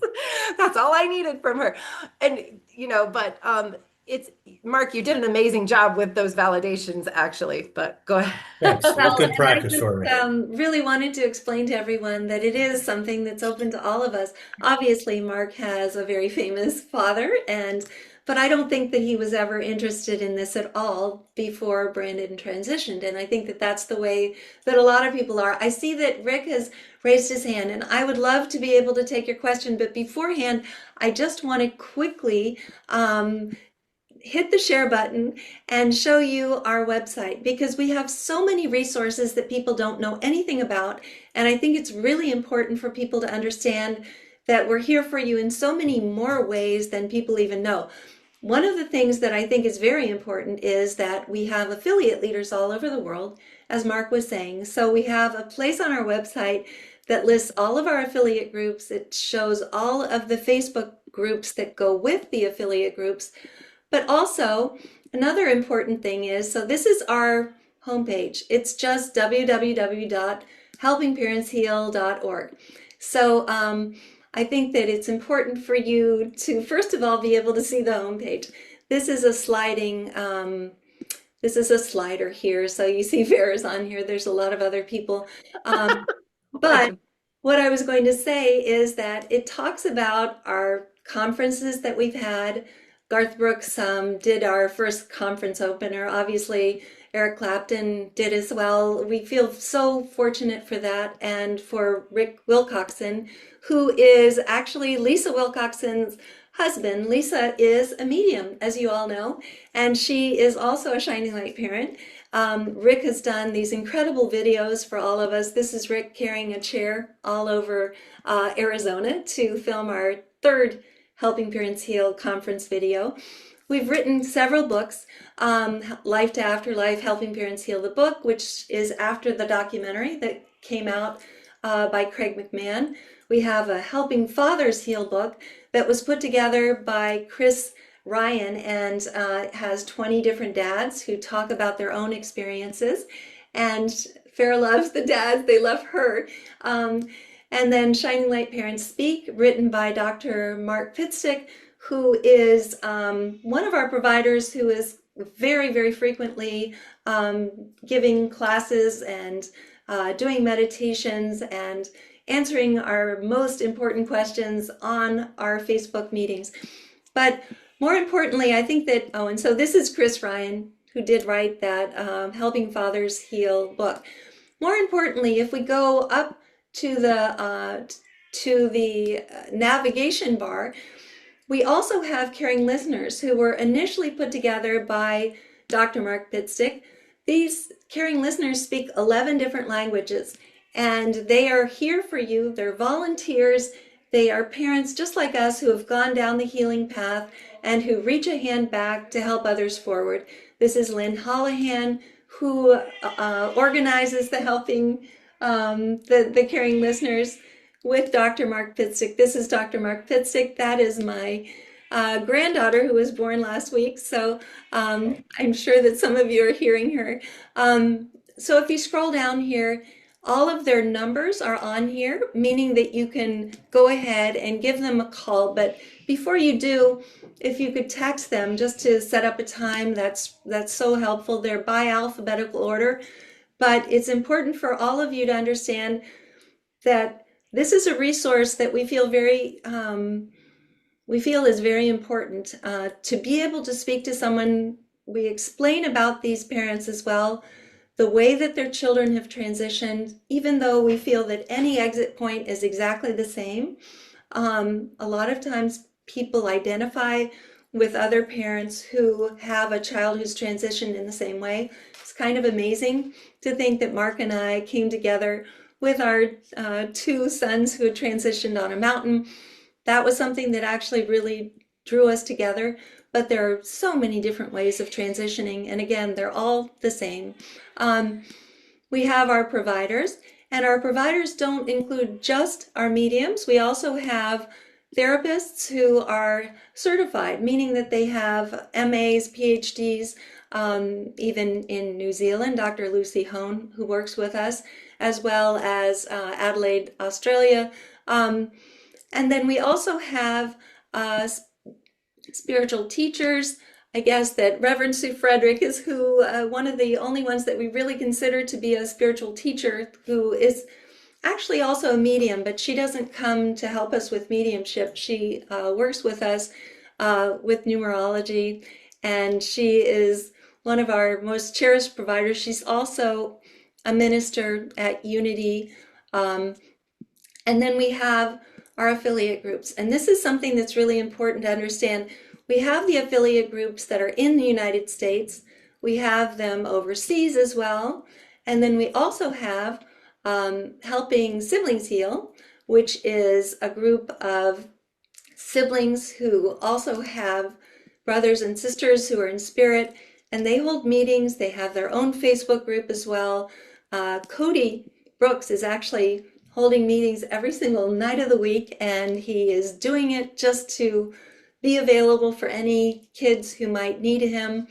that's all I needed from her. And, but it's Mark, you did an amazing job with those validations, actually. But go ahead. Thanks. It was Well, good and I practice just for me. really wanted to explain to everyone that it is something that's open to all of us. Obviously, Mark has a very famous father, but I don't think that he was ever interested in this at all before Brandon transitioned. And I think that that's the way that a lot of people are. I see that Rick has raised his hand, and I would love to be able to take your question, but beforehand, I just want to quickly hit the share button and show you our website because we have so many resources that people don't know anything about. And I think it's really important for people to understand that we're here for you in so many more ways than people even know. One of the things that I think is very important is that we have affiliate leaders all over the world, as Mark was saying. So we have a place on our website that lists all of our affiliate groups. It shows all of the Facebook groups that go with the affiliate groups. But also, another important thing is, so this is our homepage. It's just www.helpingparentsheal.org. So I think that it's important for you to, first of all, be able to see the homepage. This is a this is a slider here. So you see Vera's on here. There's a lot of other people. But what I was going to say is that it talks about our conferences that we've had. Garth Brooks did our first conference opener. Obviously, Eric Clapton did as well. We feel so fortunate for that, and for Rick Wilcoxon, who is actually Lisa Wilcoxon's husband. Lisa is a medium, as you all know, and she is also a Shining Light parent. Rick has done these incredible videos for all of us. This is Rick carrying a chair all over Arizona to film our third Helping Parents Heal conference video. We've written several books, Life to Afterlife, Helping Parents Heal the book, which is after the documentary that came out by Craig McMahon. We have a Helping Fathers Heal book that was put together by Chris Ryan and has 20 different dads who talk about their own experiences. And Farah loves the dads, they love her. And then Shining Light Parents Speak, written by Dr. Mark Pitstick, who is one of our providers who is very, very frequently giving classes and doing meditations and answering our most important questions on our Facebook meetings. But more importantly, I think that, and so this is Chris Ryan, who did write that Helping Fathers Heal book. More importantly, if we go up to the navigation bar, we also have caring listeners who were initially put together by Dr. Mark Pitstick. These caring listeners speak 11 different languages, and they are here for you. They're volunteers. They are parents just like us who have gone down the healing path and who reach a hand back to help others forward. This is Lynn Hollahan, who organizes the helping the caring listeners with Dr. Mark Pitstick. This is Dr. Mark Pitstick. That is my granddaughter who was born last week. So I'm sure that some of you are hearing her. So if you scroll down here, all of their numbers are on here, meaning that you can go ahead and give them a call. But before you do, if you could text them just to set up a time, that's so helpful. They're by alphabetical order. But it's important for all of you to understand that this is a resource that we feel is very important to be able to speak to someone. We explain about these parents as well, the way that their children have transitioned, even though we feel that any exit point is exactly the same. A lot of times people identify with other parents who have a child who's transitioned in the same way. It's kind of amazing to think that Mark and I came together with our two sons who had transitioned on a mountain. That was something that actually really drew us together, but there are so many different ways of transitioning, and again, they're all the same. We have our providers, and our providers don't include just our mediums. We also have therapists who are certified, meaning that they have MAs, PhDs, even in New Zealand, Dr. Lucy Hone, who works with us, as well as Adelaide, Australia. And then we also have spiritual teachers. I guess that Reverend Sue Frederick is who one of the only ones that we really consider to be a spiritual teacher, who is actually also a medium, but she doesn't come to help us with mediumship. She works with us with numerology, and she is one of our most cherished providers. She's also a minister at Unity. And then we have our affiliate groups. And this is something that's really important to understand. We have the affiliate groups that are in the United States. We have them overseas as well. And then we also have Helping Siblings Heal, which is a group of siblings who also have brothers and sisters who are in spirit, and they hold meetings. They have their own Facebook group as well. Cody Brooks is actually holding meetings every single night of the week, and he is doing it just to be available for any kids who might need him.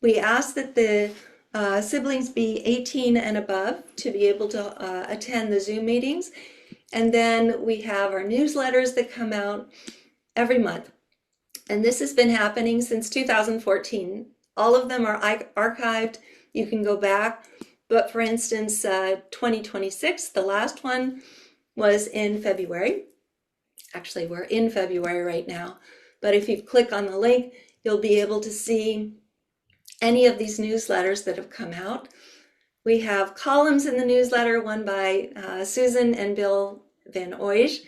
We ask that the siblings be 18 and above to be able to attend the Zoom meetings. And then we have our newsletters that come out every month. And this has been happening since 2014. All of them are archived. You can go back. But for instance, 2026, the last one was in February. Actually, we're in February right now. But if you click on the link, you'll be able to see any of these newsletters that have come out. We have columns in the newsletter, one by Susan and Bill Van Oij,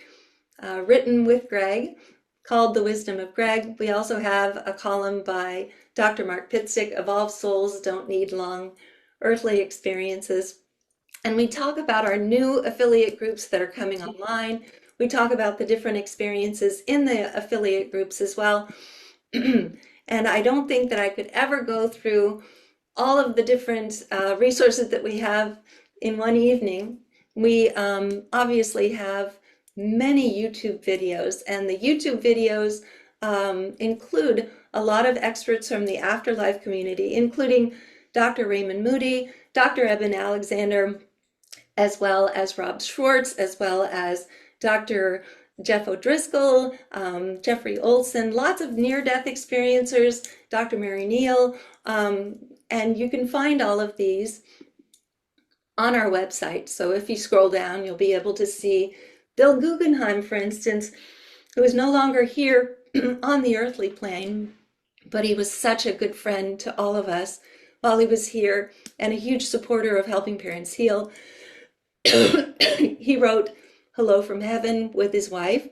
written with Greg, called The Wisdom of Greg. We also have a column by Dr. Mark Pitstick, Evolved Souls Don't Need Long Earthly Experiences. And we talk about our new affiliate groups that are coming online. We talk about the different experiences in the affiliate groups as well. And I don't think that I could ever go through all of the different resources that we have in one evening. We obviously have many YouTube videos, and the YouTube videos include a lot of experts from the afterlife community, including Dr. Raymond Moody, Dr. Eben Alexander, as well as Rob Schwartz, as well as Dr. Jeff O'Driscoll, Jeffrey Olson, lots of near-death experiencers, Dr. Mary Neal, and you can find all of these on our website. So if you scroll down, you'll be able to see Bill Guggenheim, for instance, who is no longer here on the earthly plane, but he was such a good friend to all of us while he was here and a huge supporter of Helping Parents Heal. He wrote Hello from Heaven with his wife,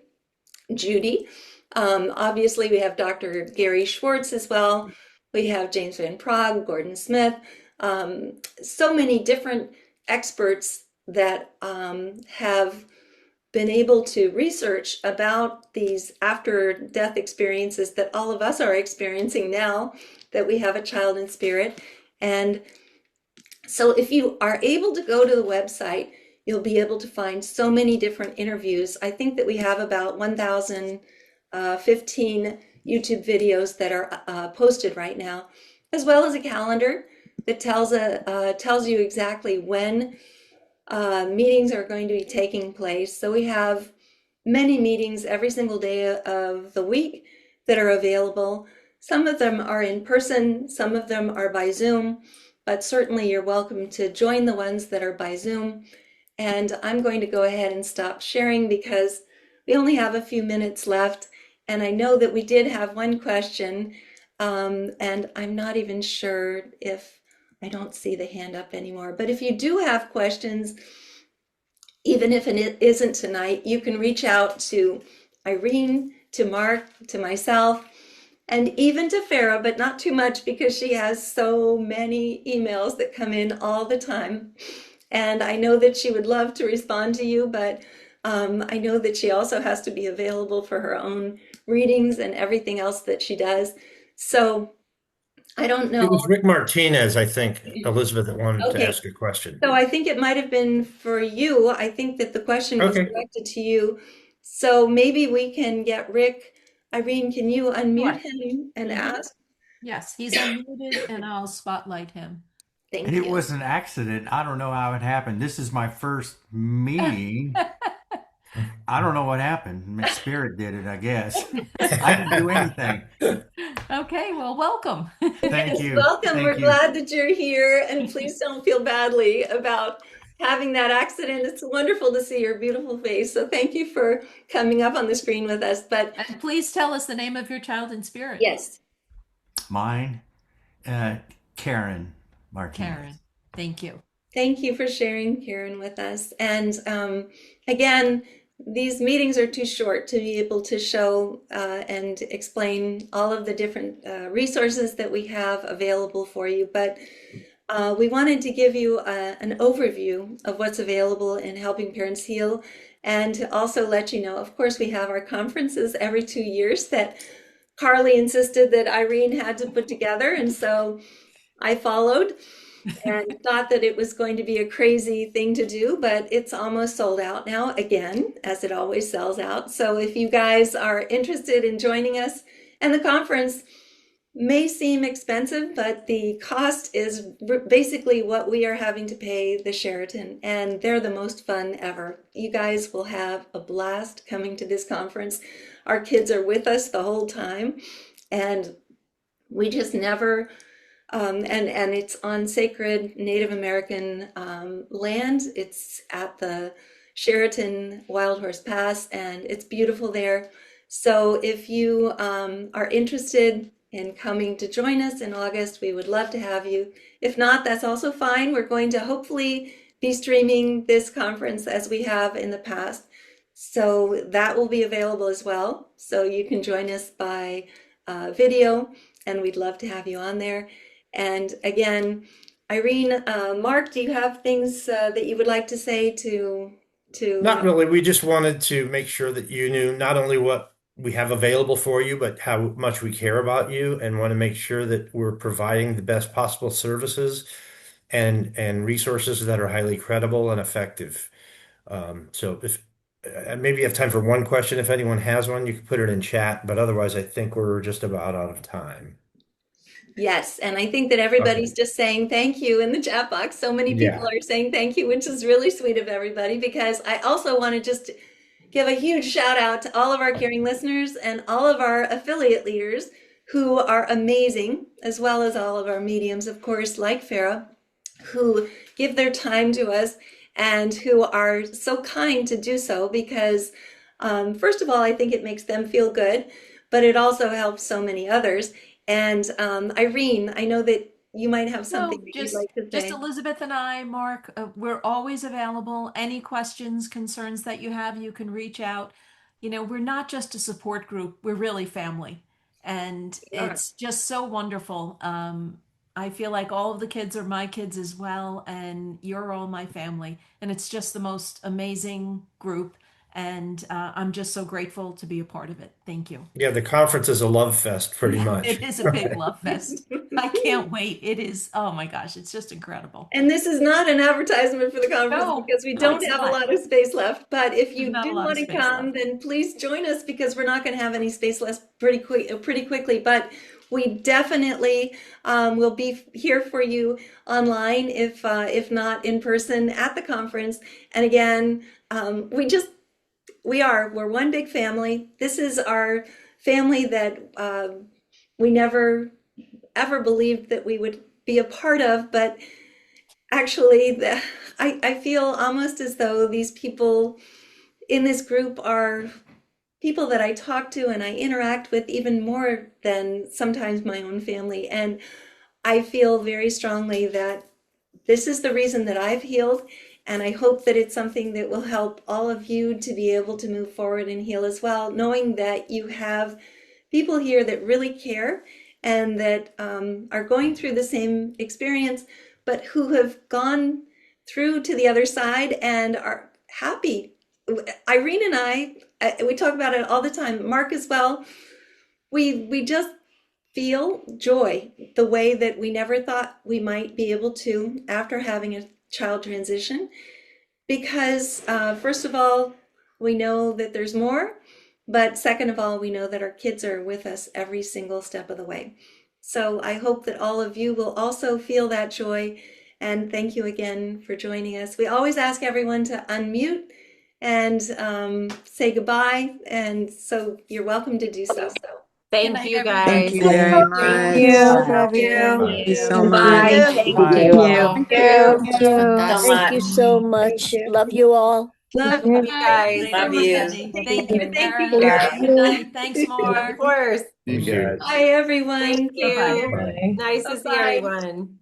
Judy. Obviously, we have Dr. Gary Schwartz as well. We have James Van Praagh, Gordon Smith, so many different experts that have been able to research about these after-death experiences that all of us are experiencing now that we have a child in spirit. And so if you are able to go to the website, you'll be able to find so many different interviews. I think that we have about 1,015 YouTube videos that are posted right now, as well as a calendar that tells you exactly when meetings are going to be taking place. So we have many meetings every single day of the week that are available. Some of them are in person, some of them are by Zoom, but certainly you're welcome to join the ones that are by Zoom. And I'm going to go ahead and stop sharing because we only have a few minutes left. And I know that we did have one question, and I'm not even sure if I don't see the hand up anymore. But if you do have questions, even if it isn't tonight, you can reach out to Irene, to Mark, to myself, and even to Farah, but not too much because she has so many emails that come in all the time. And I know that she would love to respond to you, but I know that she also has to be available for her own readings and everything else that she does. So I don't It know. was Rick Martinez, I think, Elizabeth, that wanted to Okay, ask a question. so I think it might have been for you. I think that the question was Okay. directed to you. So maybe we can get Rick. Irene, can you unmute Sure. him and Mhm. ask? Yes, he's unmuted and I'll spotlight him. And Thank it you. was an accident. I don't know how it happened. This is my first meeting. I don't know what happened. My spirit did it, I guess. I didn't do anything. Okay, well, welcome. Thank Yes, you. welcome. Thank We're you. glad that you're here, and please don't feel badly about having that accident. It's wonderful to see your beautiful face. So thank you for coming up on the screen with us. But And please tell us the name of your child in spirit. yes, Mine, uh, Karen Martinez. Karen. Thank you. thank you for sharing, Karen, with us. And again, these meetings are too short to be able to show and explain all of the different resources that we have available for you. But we wanted to give you an overview of what's available in Helping Parents Heal, and to also let you know, of course, we have our conferences every 2 years that Carly insisted that Irene had to put together. And so I followed and thought that it was going to be a crazy thing to do, but it's almost sold out now, again, as it always sells out. So if you guys are interested in joining us, and the conference may seem expensive, but the cost is basically what we are having to pay the Sheraton, and they're the most fun ever. You guys will have a blast coming to this conference. Our kids are with us the whole time, and we just never and it's on sacred Native American land. It's at the Sheraton Wild Horse Pass, and it's beautiful there. So if you are interested in coming to join us in August, we would love to have you. If not, that's also fine. We're going to hopefully be streaming this conference as we have in the past. So that will be available as well. So you can join us by video, and we'd love to have you on there. And again, Irene, Mark, do you have things that you would like to say Not to really. We just wanted to make sure that you knew not only what we have available for you, but how much we care about you and want to make sure that we're providing the best possible services and resources that are highly credible and effective. So if maybe you have time for one question, if anyone has one, you can put it in chat, but otherwise I think we're just about out of time. Yes, and I think that Okay. everybody's just saying thank you in the chat box. So many people Yeah. are saying thank you, which is really sweet of everybody, because I also want to just give a huge shout out to all of our caring listeners and all of our affiliate leaders who are amazing, as well as all of our mediums, of course, like Farah, who give their time to us and who are so kind to do so, because first of all, I think it makes them feel good, but it also helps so many others. And Irene, I know that you might have something No, that you'd just like to just say. Elizabeth and I, Mark, we're always available. Any questions, concerns that you have, you can reach out. We're not just a support group, we're really family. And Yeah. it's just so wonderful. I feel like all of the kids are my kids as well, and you're all my family. And it's just the most amazing group. And I'm just so grateful to be a part of it. Thank you. Yeah, the conference is a love fest, pretty much. It is a big love fest. I can't wait. It is, oh my gosh, it's just incredible. And this is not an advertisement for the conference No, because we no, don't it's have a not. lot of space left. But if There's you not a do lot of want to space come, left. then please join us, because we're not going to have any space left pretty quickly. But we definitely will be here for you online, if not in person at the conference. And again, we're one big family. This is our family that we never ever believed that we would be a part of, but actually, I feel almost as though these people in this group are people that I talk to and I interact with even more than sometimes my own family. And I feel very strongly that this is the reason that I've healed. And I hope that it's something that will help all of you to be able to move forward and heal as well, knowing that you have people here that really care and that are going through the same experience, but who have gone through to the other side and are happy. Irene and I we talk about it all the time. Mark as well. We just feel joy the way that we never thought we might be able to after having a child transition. Because first of all, we know that there's more, but second of all, we know that our kids are with us every single step of the way. So I hope that all of you will also feel that joy. And thank you again for joining us. We always ask everyone to unmute and say goodbye. And so you're welcome to do so. Thank night, you everyone. guys. Thank you very Thank much. you. Love you. Thank you so Bye. much. Thank Bye. you. Thank Thank you. you so Thank much. you so much. Love you all. Love Love you. you guys. Night, Love you. everybody. Thank And you, thank Fara. you, Good night. Thanks, Of Mark. course. Thank you. Bye, everyone. Thank you. Bye-bye. Bye. Nice to see Bye-bye. everyone.